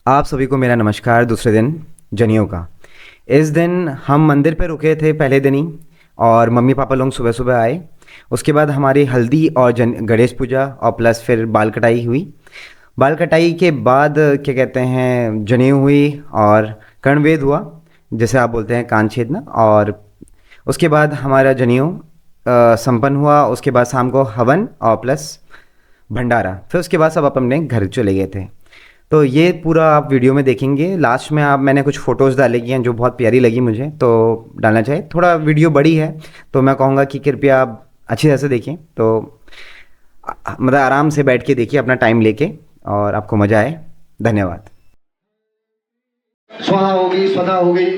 आप सभी को मेरा नमस्कार। दूसरे दिन जनेऊ का। इस दिन हम मंदिर पे रुके थे पहले दिन ही, और मम्मी पापा लोग सुबह सुबह आए। उसके बाद हमारी हल्दी और गणेश पूजा और प्लस फिर बाल कटाई हुई। बाल कटाई के बाद क्या कहते हैं, जनेऊ हुई और कर्णवेद हुआ, जैसे आप बोलते हैं कान छेदना। और उसके बाद हमारा जनेऊ संपन्न हुआ। उसके बाद शाम को हवन और प्लस भंडारा। फिर उसके बाद सब अपने घर चले गए थे। तो ये पूरा आप वीडियो में देखेंगे। लास्ट में आप मैंने कुछ फ़ोटोज़ डाले की हैं जो बहुत प्यारी लगी मुझे, तो डालना चाहिए। थोड़ा वीडियो बड़ी है तो मैं कहूँगा कि कृपया आप अच्छी तरह से देखें। तो मतलब आराम से बैठ के देखिए अपना टाइम लेके, और आपको मज़ा आए। धन्यवाद। स्वाहा हो गई, स्वधा हो गई,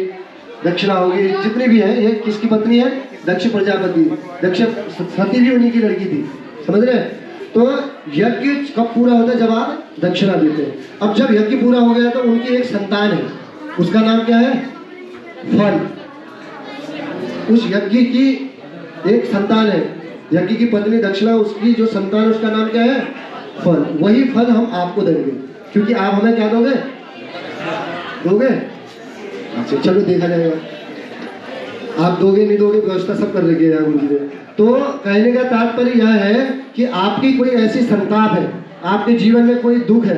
दक्षिणा हो गई, जितनी भी है। ये किसकी पत्नी है? दक्ष प्रजापति। दक्ष सती भी उन्हीं की लड़की थी, समझ रहे हैं? तो यज्ञ कब पूरा होता है? जब आप दक्षिणा देते हैं। अब जब यज्ञ पूरा हो गया तो उनकी एक संतान है, उसका नाम क्या है? फल। उस यज्ञ की एक संतान है, यज्ञ की पत्नी दक्षिणा, उसकी जो संतान उसका नाम क्या है? फल। वही फल हम आपको देंगे, क्योंकि आप हमें क्या दोगे? दोगे? अच्छा, चलो देखा जाएगा। आप दोगे नहीं दोगे, व्यवस्था सब कर रखी है गुरु जी ने। तो कहने का तात्पर्य यह है कि आपकी कोई ऐसी संताप है, आपके जीवन में कोई दुख है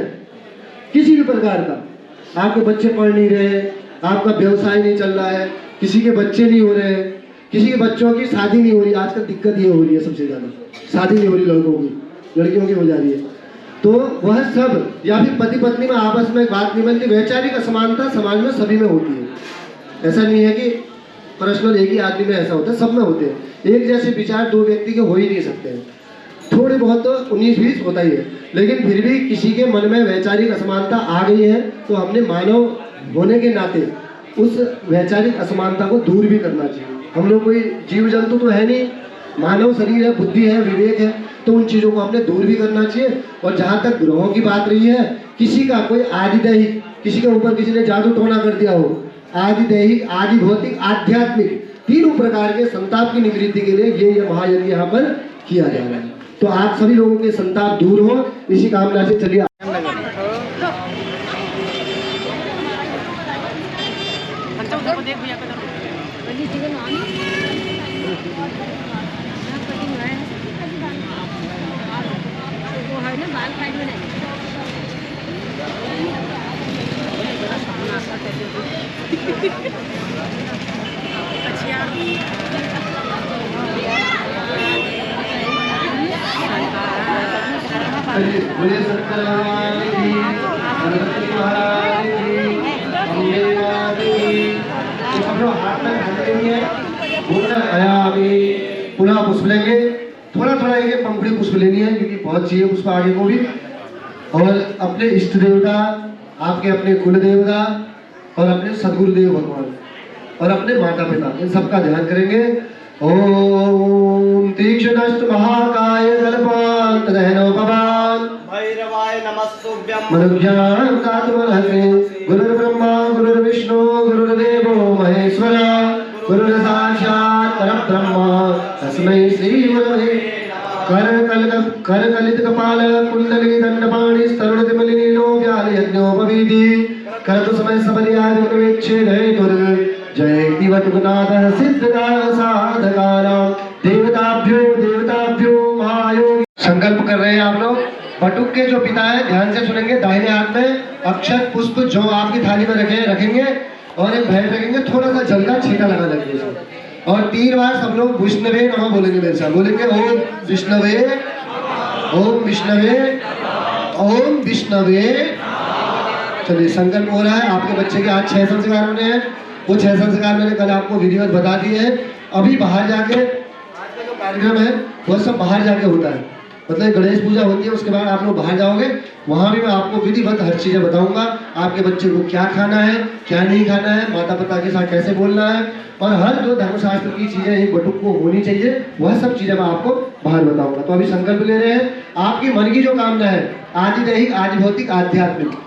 किसी भी प्रकार का, आपके बच्चे पढ़ नहीं रहे, आपका व्यवसाय नहीं चल रहा है, किसी के बच्चे नहीं हो रहे हैं, किसी के बच्चों की शादी नहीं हो रही। आजकल दिक्कत ये हो रही है सबसे ज्यादा, शादी नहीं हो रही लड़कों की, लड़कियों की हो जा रही है। तो वह सब, या फिर पति पत्नी में आपस में बात नहीं बनती। वैचारिक असमानता समाज में सभी में होती है। ऐसा नहीं है कि पर्सनल एक ही आदमी में ऐसा होता है, सब में होते हैं। एक जैसे विचार दो व्यक्ति के हो ही नहीं सकते हैं। थोड़े बहुत तो 19-20 होता ही है, लेकिन फिर भी किसी के मन में वैचारिक असमानता आ गई है तो हमने मानव होने के नाते उस वैचारिक असमानता को दूर भी करना चाहिए। हम लोग कोई जीव जंतु तो है नहीं, मानव शरीर है, बुद्धि है, विवेक है, तो उन चीज़ों को हमने दूर भी करना चाहिए। और जहाँ तक ग्रहों की बात रही है, किसी का कोई आदिदैहिक, किसी के ऊपर किसी ने जादू टोना कर दिया हो, आदिदैहिक, आदि भौतिक, आध्यात्मिक, तीनों प्रकार के संताप की निवृत्ति के लिए ये महायज्ञ यहाँ पर किया जा रहा है। तो आप सभी लोगों के संताप दूर हो, इसी कामना से चलिए। बोले शंकर भगवान की, सरस्वती महाराज की, अम्बे माता की। सब लोग हाथ में ढाल लेंगे, बोलना आया। अभी पुनः पुष्प लेंगे, थोड़ा थोड़ा एक पंखुड़ी पुष्प लेनी है, क्योंकि बहुत चाहिए पुष्प आगे को भी। और अपने इष्ट देवता, आपके अपने कुल देवता और अपने सदगुरुदेव भगवान और अपने माता पिता, इन सबका ध्यान करेंगे। ओम तीक्ष्णस्त महाकाय कल्पांत दहनोपवान भैरवाय नमस्तुभ्यं मनुज्ञान कातुमर्हसे गुरुर्ब्रह्मा गुरुर्विष्णु गुरुर्देवो महेश्वर गुरुर्साक्षात् परब्रह्म तस्मै श्री गुरवे करकलित कपाल कुंडली दंडपाणि स्तरुणतिमलिनीलो व्यालयज्ञोपवीति करतु समय सबरियाय गुरुवेच्छेदय दुर्ग जय दिवतुनाथ सिद्धदा साधकानां देवताभ्यो महायोग। संकल्प कर रहे हैं आप लोग। बटुक के जो पिता है ध्यान से सुनेंगे। दाहिने हाथ में अक्षत पुष्प जो आपकी थाली में रखेंगे और एक भेंट रखेंगे, थोड़ा सा जल का छींटा लगा देंगे। और 3 बार सब लोग विष्णवे नमः बोलेंगे मेरे साथ। बोलेंगे ओम विष्णवे, ओम विष्णवे, ओम विष्णवे। चलिए, संकल्प हो रहा है। आपके बच्चे के आज 6 संस्कार होने हैं। वो 6 संस्कार मैंने कल आपको वीडियो में बता दिए हैं। अभी बाहर जाके, आज का जो कार्यक्रम है वह सब बाहर जाके होता है, मतलब गणेश पूजा होती है, उसके बाद आप लोग बाहर जाओगे, वहाँ भी मैं आपको विधिवत हर चीज़ें बताऊंगा। आपके बच्चे को क्या खाना है, क्या नहीं खाना है, माता पिता के साथ कैसे बोलना है, और हर जो धर्मशास्त्र की चीज़ें एक बटुक को होनी चाहिए, वह सब चीज़ें मैं आपको बाहर बताऊंगा। तो अभी संकल्प ले रहे हैं। आपकी मन की जो कामना है, आदिदैहिक, आदि भौतिक, आध्यात्मिक,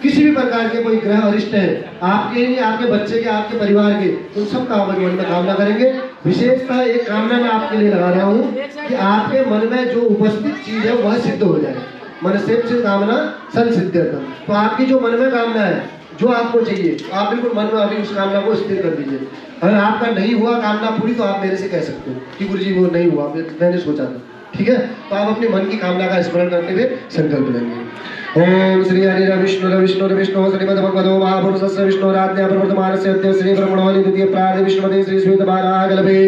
किसी भी प्रकार के कोई ग्रह अरिष्ट है, आपके ही, आपके बच्चे के, आपके परिवार के, उन सब का मन में कामना करेंगे। विशेषतः एक कामना मैं आपके लिए लगा रहा हूँ कि आपके मन में जो उपस्थित चीज है वह सिद्ध हो जाए। मनसेप्य कामना संसिद्ध्यर्थम। तो आपकी जो मन में कामना है, जो आपको चाहिए, आप बिल्कुल मन में अभी उस कामना को स्थिर कर दीजिए। अगर आपका नहीं हुआ कामना पूरी, तो आप मेरे से कह सकते हो कि गुरु जी वो नहीं हुआ, मैंने सोचा था। ठीक है, तो आप अपने मन की कामना का स्मरण करते हुए संकल्प लेंगे। ओम श्री हरि विष्णु विष्णु श्रीमद्भगवतो महापुरुषस्य विष्णुराज्ञा प्रवर्तमानस्य अद्य श्री ब्रह्मणोनि द्वितीय प्रार्थ विष्णुपदे श्री श्वेतवारागलभे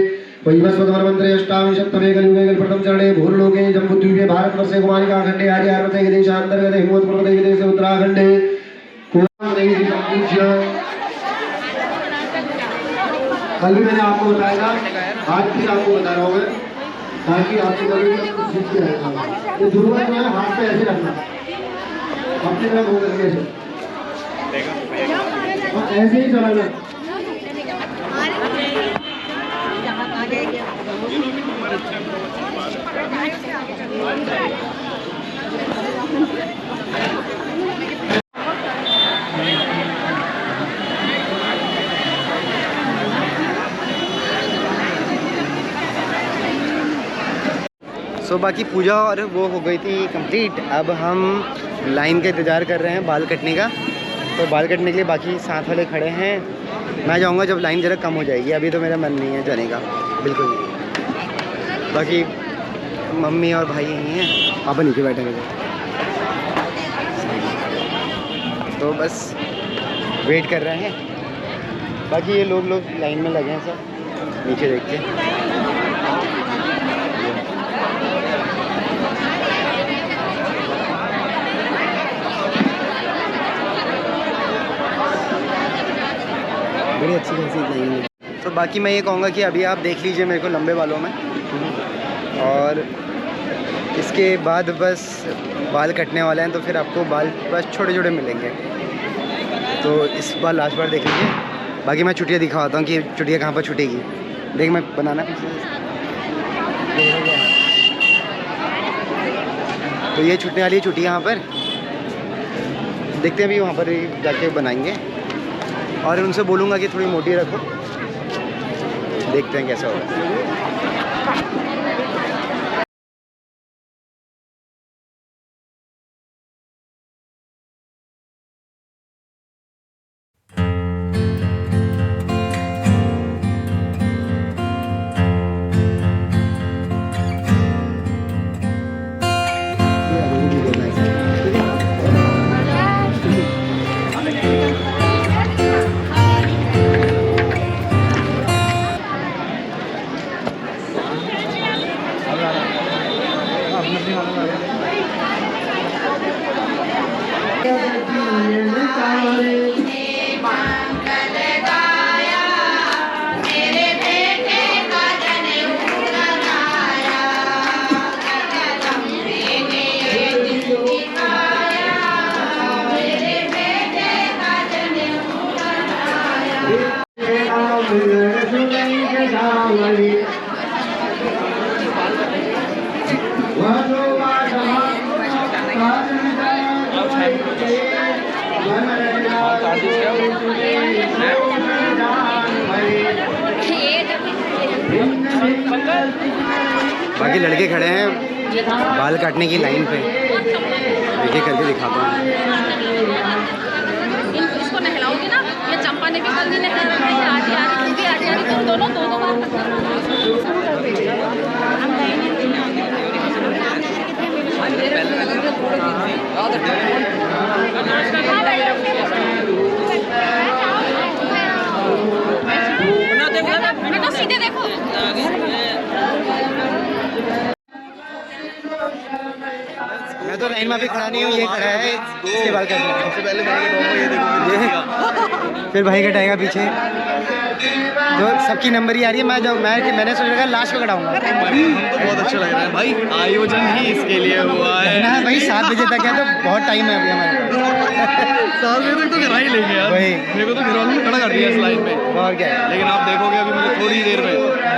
वैवस्वतमन्त्रे अष्टाविंशत्तमे कलियुगे प्रथम चरणे भूर्लोके जम्बूद्वीपे भारतवर्षे कुमारिका खण्डे आर्यावर्ते देशान्तर्गते हिमवत्पर्वते देशे उत्तराखण्डे पूज्य। कल भी मैंने आपको बताया था, आज भी आपको बता रहा हूँ मैं, ताकि आपकी कभी सीख के रहेगा। ये जरूरत में हाथ पे ऐसे रखना, अपनी तरफ हो करके ऐसे ही चलाना। सो बाकी पूजा और वो हो गई थी कंप्लीट। अब हम लाइन का इंतज़ार कर रहे हैं बाल कटने का। तो बाल कटने के लिए बाकी साथ वाले खड़े हैं। मैं जाऊंगा जब लाइन ज़रा कम हो जाएगी। अभी तो मेरा मन नहीं है जाने का बिल्कुल भी। बाकी मम्मी और भाई यहीं हैं, पापा नीचे बैठे हैं। तो बस वेट कर रहे हैं। बाकी ये लोग लाइन में लगे हैं सब, नीचे देख के। बड़ी अच्छी खासी लाइन है। तो बाकी मैं ये कहूँगा कि अभी आप देख लीजिए मेरे को लंबे बालों में, और इसके बाद बस बाल कटने वाले हैं। तो फिर आपको बाल बस छोटे छोटे मिलेंगे। तो इस बार लास्ट बार देख लीजिए। बाकी मैं छुट्टियाँ दिखाता हूँ कि छुट्टियाँ कहाँ पर छूटेगी। देख मैं बनाना पीछे। तो ये छूटने वाली है छुट्टी यहाँ पर। देखते हैं अभी वहाँ पर जाके बनाएंगे, और उनसे बोलूँगा कि थोड़ी मोटी रखो। देखते हैं कैसा होगा। बाकी लड़के खड़े हैं बाल काटने की लाइन पे। देखिए करके दिखाता हूँ। इसको नहलाओगे ना, ये चंपा ने भी कल नहीं नहलाया, आधी तुम दोनों दो बार। सीधे देखो। मैं तो लाइन में भी खड़ा नहीं हूँ, ये खड़ा है इसके बाल काटने। सबसे पहले भाई का ये देखो, फिर भाई कटाएगा पीछे। तो सबकी नंबर ही आ रही है। मैंने सोचा था लास्ट में कटाऊंगा। तो बहुत अच्छा लग रहा है भाई, आयोजन ही इसके लिए हुआ है ना भाई 7 बजे तक है, तो बहुत टाइम है अभी हमारे। 7 बजे तक तो करा ही लेंगे यार। वही। मेरे को तो घर वालों ने खड़ा कर दिया इस लाइन में। और क्या है, लेकिन आप देखोगे अभी मुझे थोड़ी देर में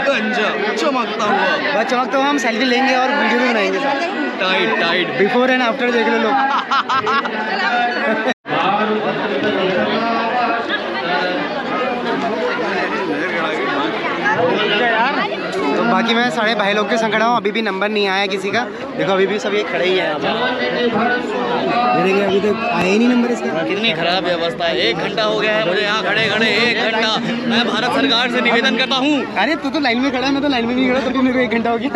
गंजा चमकता हुआ। बस चमक तो हम सेल्फी लेंगे और वीडियो भी बनाएंगे सब। टाइट बिफोर एंड आफ्टर देख लो लोग। तो बाकी कि मैं सारे भाई लोग के संग खड़ा हूँ, अभी भी नंबर नहीं आया किसी का। देखो अभी भी सब ये खड़े ही हैं यहाँ पर। मेरे अभी तक आया ही नहीं नंबर इसका। कितनी खराब व्यवस्था है, 1 घंटा हो गया है मुझे यहाँ खड़े खड़े, 1 घंटा। मैं भारत सरकार से निवेदन करता हूँ। अरे तू तो लाइन में खड़ा है, मैं तो लाइन में नहीं खड़ा, तभी मेरे को 1 घंटा हो गया।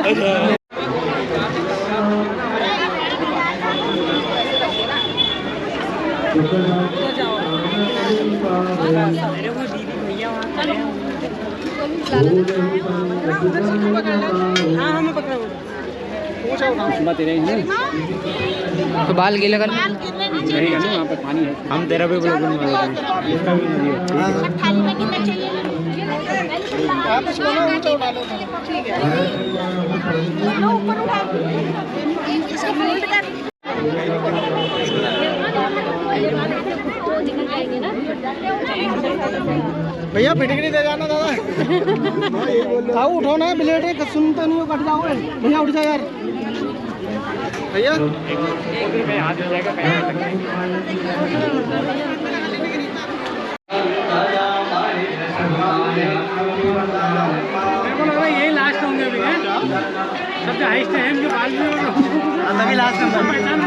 तो बाल गीला कर हम तेरा भी भैया फिटकरी दे जाना दादा। आओ उठो ना, ब्लेड है, सुन तो नहीं हो, कट जाओगे भैया, उठ जाओ यार भैया। यही लास्ट होंगे अभी हैं, सबसे हाईएस्ट है इनके बाल में, तभी लास्ट नंबर। पहचान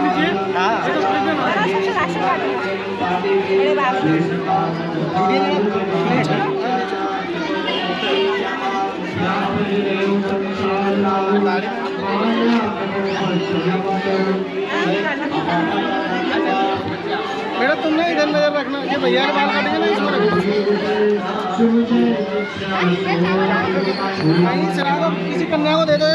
बेटा तुमने इधर नजर रखना, ये भैया के बाल काटेंगे ना, इसमें रखो। किसी कन्या को दे दो।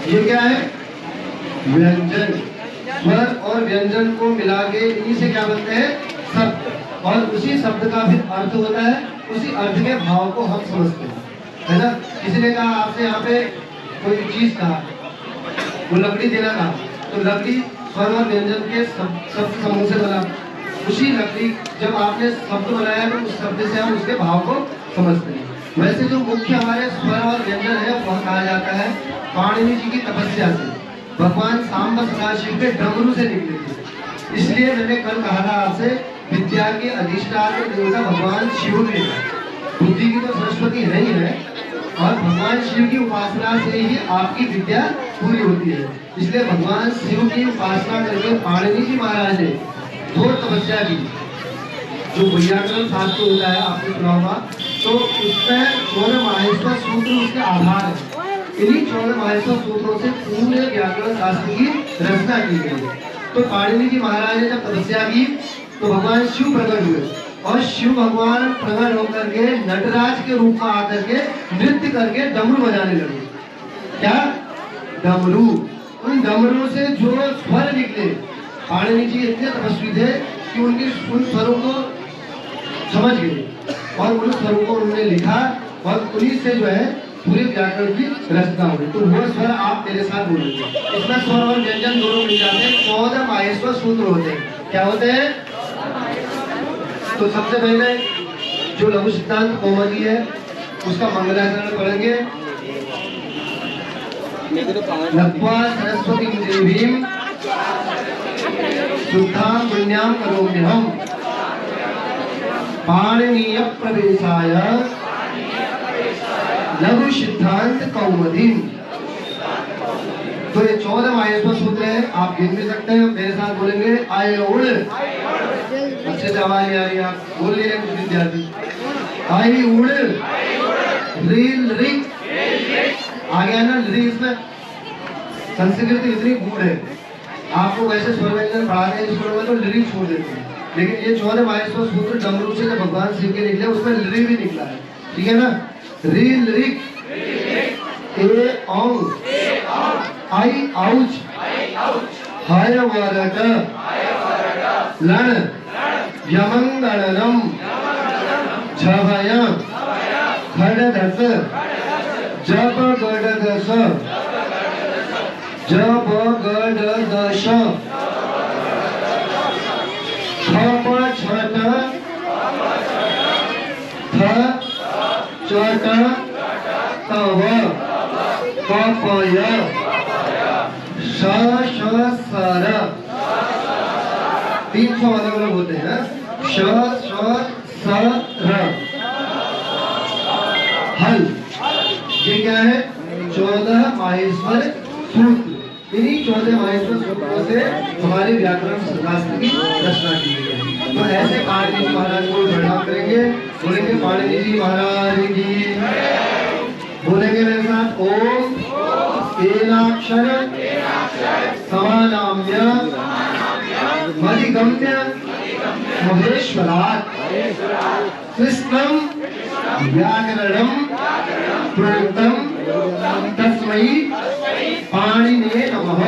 ये क्या है? व्यंजन। स्वर और व्यंजन को मिला के इन्हीं से क्या बनते हैं? शब्द। और उसी शब्द का फिर अर्थ होता है, उसी अर्थ के भाव को हम समझते हैं, है ना। किसी ने कहा आपसे यहाँ पे कोई चीज कहा, वो लकड़ी देना था, तो लकड़ी स्वर और व्यंजन के शब्द समूह से बना। उसी लकड़ी जब आपने शब्द बनाया तो उस शब्द से हम उसके भाव को समझते हैं। वैसे जो मुख्य हमारे स्वर और व्यंजन है वह कहा जाता है पाणिनि जी की तपस्या से। भगवान सांब सदाशिव के डमरू से निकले थे। इसलिए मैंने कल कहा था आपसे, विद्या के अधिष्ठान देवता भगवान शिव ने, बुद्धि की तो सरस्वती है ही है, और भगवान शिव की उपासना से ही आपकी विद्या पूरी होती है। इसलिए भगवान शिव की उपासना करके पाणिनि जी महाराज ने घोर तपस्या की। जो वैयाकरण शास्त्र होता है आपने सुना होगा, तो उसमें 14 माहेश्वर सूत्र उसके आधार है। इन्हीं 14 माहेश्वर सूत्रों से पूरे व्याकरण शास्त्र की रचना की गई। तो पाणिनि जी महाराज ने जब तपस्या की तो भगवान शिव प्रकट हुए, और शिव भगवान प्रकट होकर के नटराज के रूप में आकर के नृत्य करके डमरू बजाने लगे। क्या? डमरू। उन डमरू से जो स्वर निकले, पाणिनि जी इतने तपस्वी थे कि उनके उन स्वरों को समझ गए, और उन स्वरों को उन्होंने लिखा और उन्हीं से जो है पूरे व्याकरण की रचना होगी। तो वो स्वर आप मेरे साथ बोलेंगे। इसमें स्वर और व्यंजन दोनों मिल जाते हैं। 14 माहेश्वर सूत्र होते हैं। क्या होते हैं? तो सबसे पहले जो लघु सिद्धांत कौमुदी है उसका मंगलाचरण पढ़ेंगे। नत्वा सरस्वती देवीं शुद्धां पुण्यां करोम्यहम् पाणिनीय प्रवेशाय लघु सिद्धांत कौमुदी। तो ये 14 माहेश्वर सूत्र है। आप गिन भी सकते हैं, मेरे साथ बोलेंगे। आय उड़, अच्छे से आवाज नहीं आ रही, आप बोल नहीं रहे कुछ विद्यार्थी। आई उड़, रील रिक, आ गया ना री। इसमें संस्कृत इतनी गूढ़ है, आपको वैसे स्वर व्यंजन पढ़ाते हैं स्कूलों में तो लिरी छोड़ देते हैं, लेकिन ये 14 माहेश्वर सूत्र डमरू से जब भगवान शिव के निकले उसमें लिरी भी निकला है। ठीक है ना? रील रिक, ए औंग, आई आउच, हाय वरट, लण, यमंगलनम, झभय, खड़धस, जप गड़दस, जप गड़दश, खप छट, थ चट, तव, कपय, श सर। 300 अलग अलग होते हैं। श सर, हल। ये क्या है? 14 माहेश्वर सूत्र। इन्हीं 14 माहेश्वर सूत्रों से हमारे व्याकरण शास्त्र की रचना की गई है। तो ऐसे पाणिनि जी महाराज को प्रणाम करेंगे। बोलेंगे पाणिनि जी महाराज की। बोलेंगे मेरे साथ। ओम एनाक्षर समानाम्य मधिगम्य महेश्वरात् कृष्णं व्याकरणं प्रोक्तं तस्मै पाणिने नमः।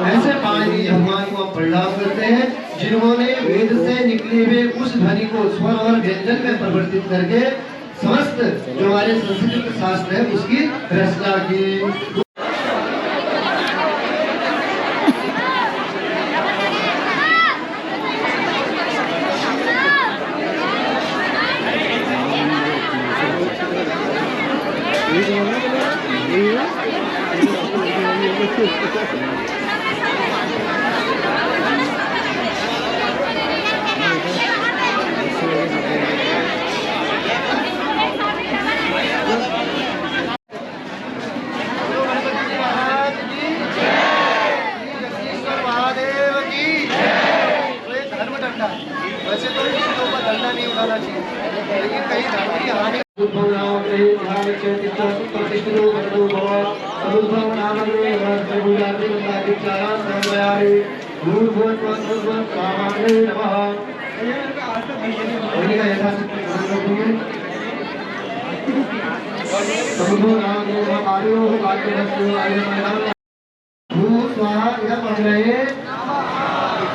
ऐसे पाणिनि भगवान को हम प्रणाम करते हैं जिन्होंने वेद से निकले हुए उस ध्वनि को स्वर और व्यंजन में परिवर्तित करके समस्त जो हमारे संस्कृत शास्त्र है उसकी रचना की। वैसे तो इसके ऊपर डंडा नहीं उठाना चाहिए, लेकिन कहीं धर्म की हानि।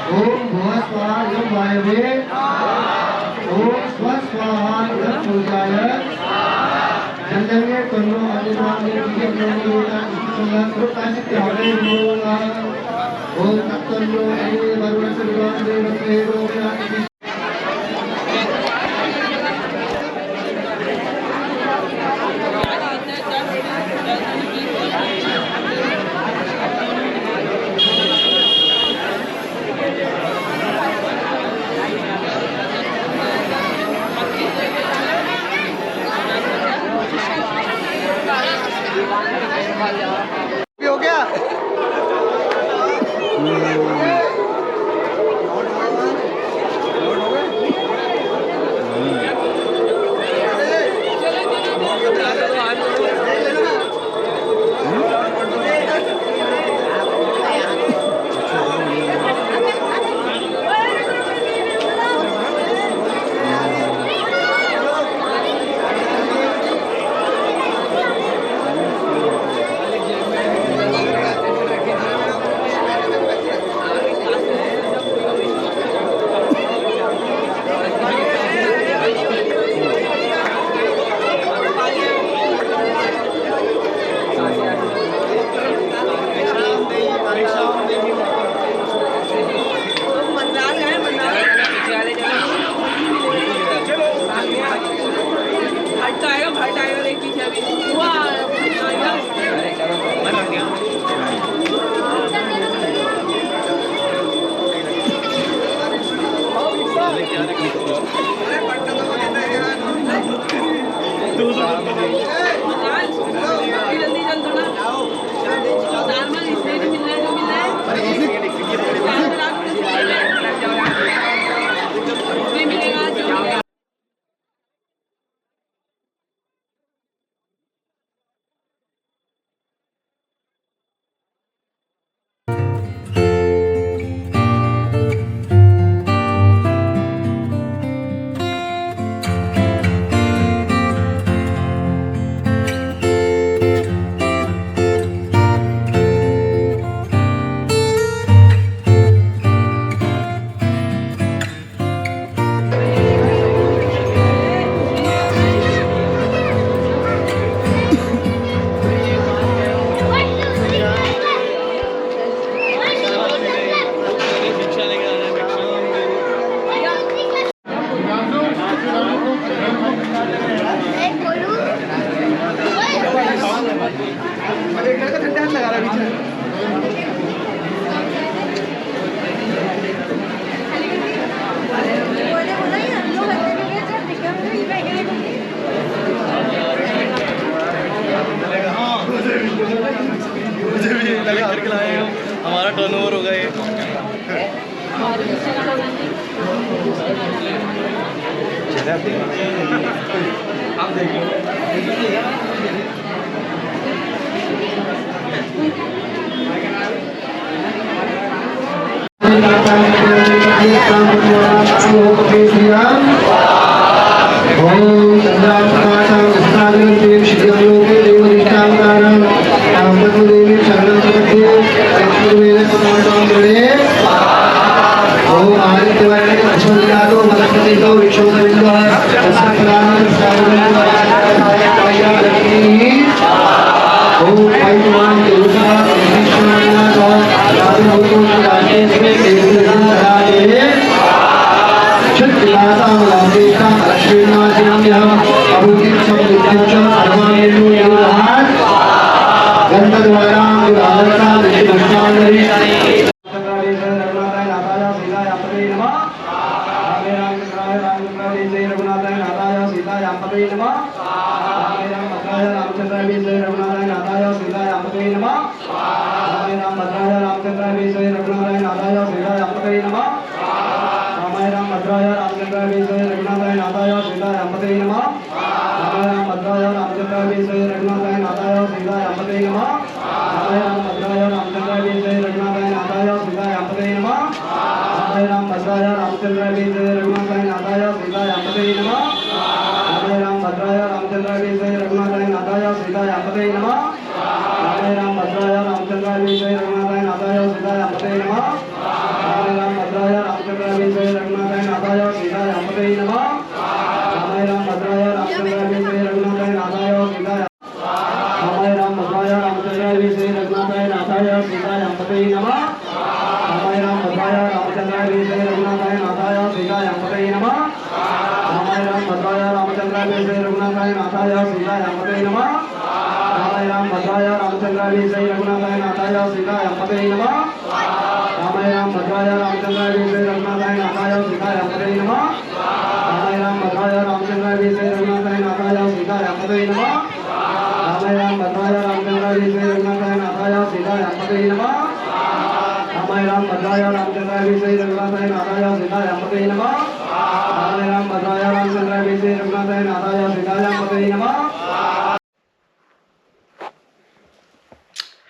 ओम भुवः स्वाहा इदं वायवे, ओम स्वः स्वाहा इदं सूर्याय, जलंगे तन्नो अनिर्वाणे दिव्यं ब्रह्मोता इति सुरताचित्यावे नमोः। ओम तत्तन्नो अग्ने वरुणस्य विद्वान् देवस्य रोमया। हो गया।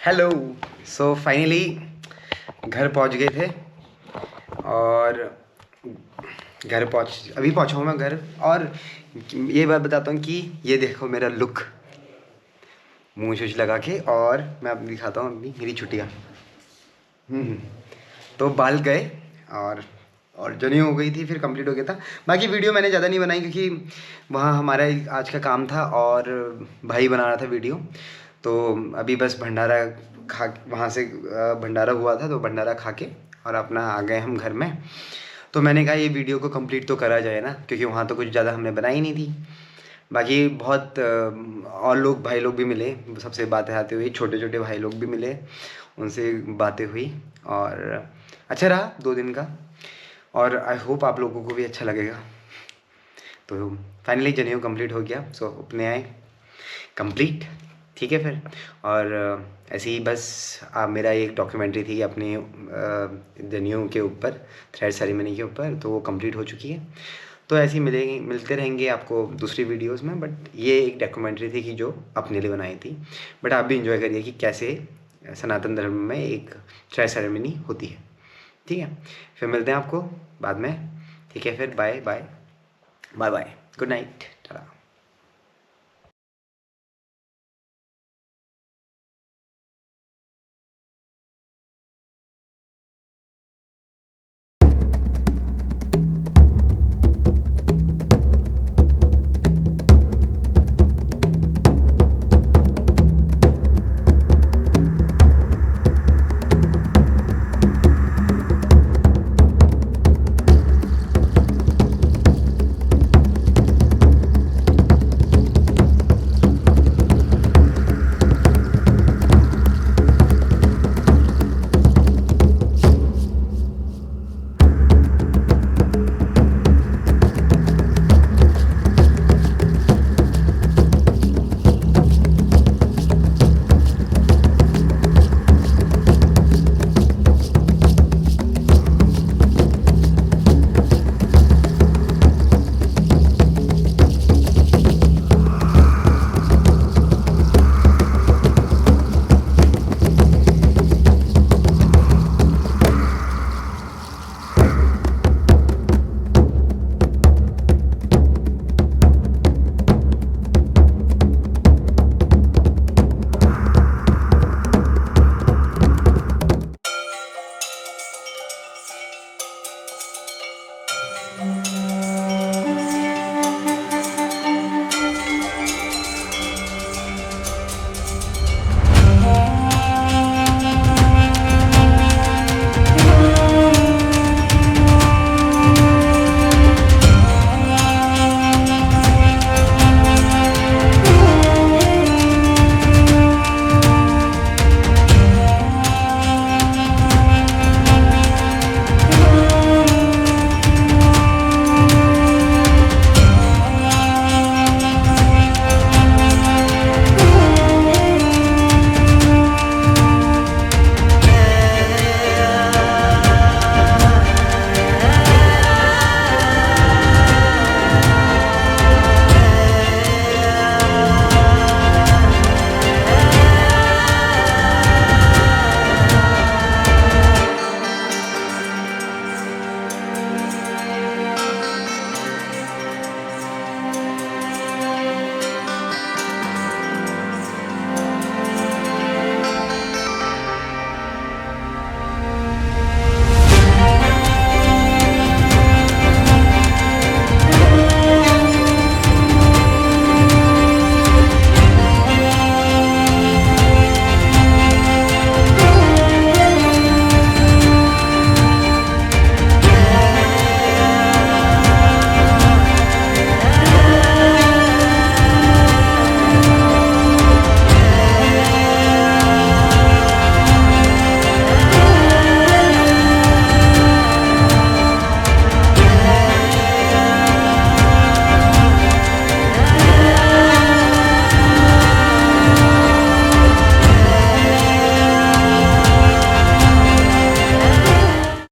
हेलो। सो फाइनली घर पहुंच गए थे और घर अभी पहुंचा हूँ मैं घर। और ये बात बताता हूँ कि ये देखो मेरा लुक, मुँह शूछ लगा के, और मैं अब दिखाता हूँ अभी मेरी छुट्टियाँ। तो बाल गए और जर्नी हो गई थी, फिर कंप्लीट हो गया था। बाकी वीडियो मैंने ज़्यादा नहीं बनाई क्योंकि वहाँ हमारा आज का काम था और भाई बना रहा था वीडियो। तो अभी बस भंडारा खा, वहाँ से भंडारा हुआ था तो भंडारा खा के और अपना आ गए हम घर में। तो मैंने कहा ये वीडियो को कंप्लीट तो करा जाए ना, क्योंकि वहाँ तो कुछ ज़्यादा हमने बनाई नहीं थी। बाकी बहुत और लोग, भाई लोग भी मिले, सबसे बातें आती हुई, छोटे छोटे भाई लोग भी मिले, उनसे बातें हुई और अच्छा रहा 2 दिन का। और आई होप आप लोगों को भी अच्छा लगेगा। तो फाइनली जनेऊ कंप्लीट हो गया। सो अपने आए कंप्लीट, ठीक है फिर। और ऐसे ही बस मेरा एक डॉक्यूमेंट्री थी अपने जनेऊ के ऊपर, थ्रेड सेरेमनी के ऊपर, तो वो कंप्लीट हो चुकी है। तो ऐसे ही मिलते रहेंगे आपको दूसरी वीडियोस में। बट ये एक डॉक्यूमेंट्री थी कि जो अपने लिए बनाई थी। बट आप भी इंजॉय करिए कि कैसे सनातन धर्म में एक थ्रेड सेरेमनी होती है, ठीक है। फिर मिलते हैं आपको बाद में, ठीक है। फिर bye bye bye bye, good night, Tata.